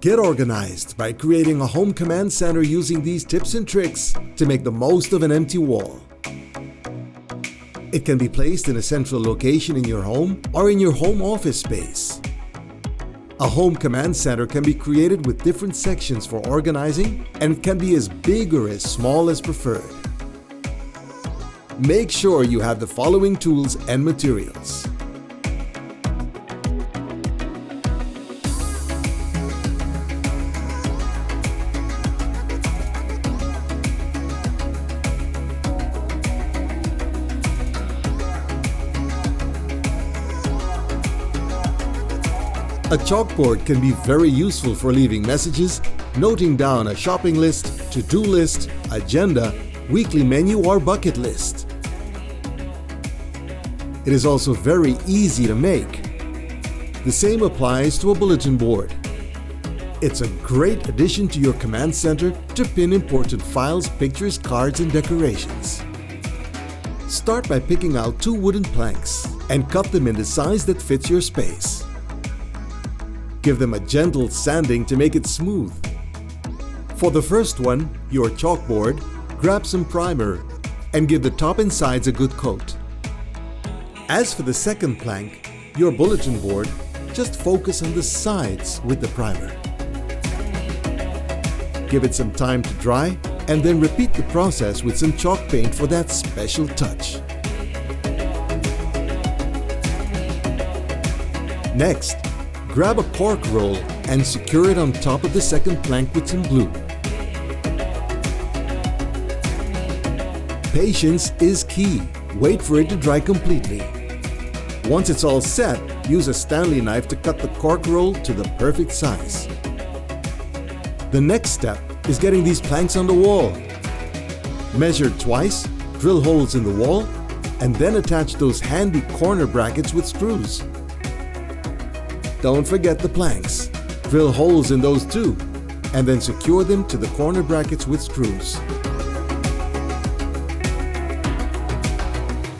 Get organized by creating a home command center using these tips and tricks to make the most of an empty wall. It can be placed in a central location in your home or in your home office space. A home command center can be created with different sections for organizing, and it can be as big or as small as preferred. Make sure you have the following tools and materials. A chalkboard can be very useful for leaving messages, noting down a shopping list, to-do list, agenda, weekly menu or bucket list. It is also very easy to make. The same applies to a bulletin board. It's a great addition to your command center to pin important files, pictures, cards, and decorations. Start by picking out 2 wooden planks and cut them in the size that fits your space. Give them a gentle sanding to make it smooth. For the first one, your chalkboard, grab some primer and give the top and sides a good coat. As for the second plank, your bulletin board, just focus on the sides with the primer. Give it some time to dry and then repeat the process with some chalk paint for that special touch. Next, grab a cork roll and secure it on top of the second plank with some glue. Patience is key. Wait for it to dry completely. Once it's all set, use a Stanley knife to cut the cork roll to the perfect size. The next step is getting these planks on the wall. Measure twice, drill holes in the wall, and then attach those handy corner brackets with screws. Don't forget the planks. Drill holes in those too, and then secure them to the corner brackets with screws.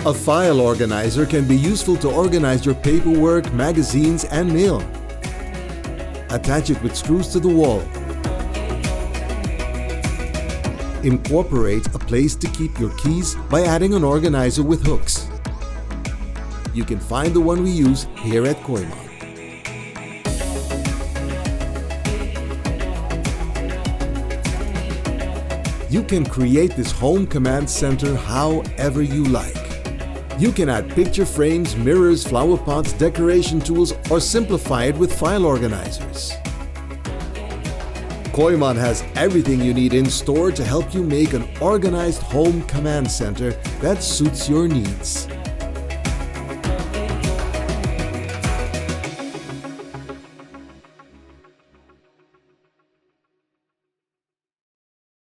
A file organizer can be useful to organize your paperwork, magazines, and mail. Attach it with screws to the wall. Incorporate a place to keep your keys by adding an organizer with hooks. You can find the one we use here at Koiman. You can create this home command center however you like. You can add picture frames, mirrors, flower pots, decoration tools, or simplify it with file organizers. Koiman has everything you need in store to help you make an organized home command center that suits your needs.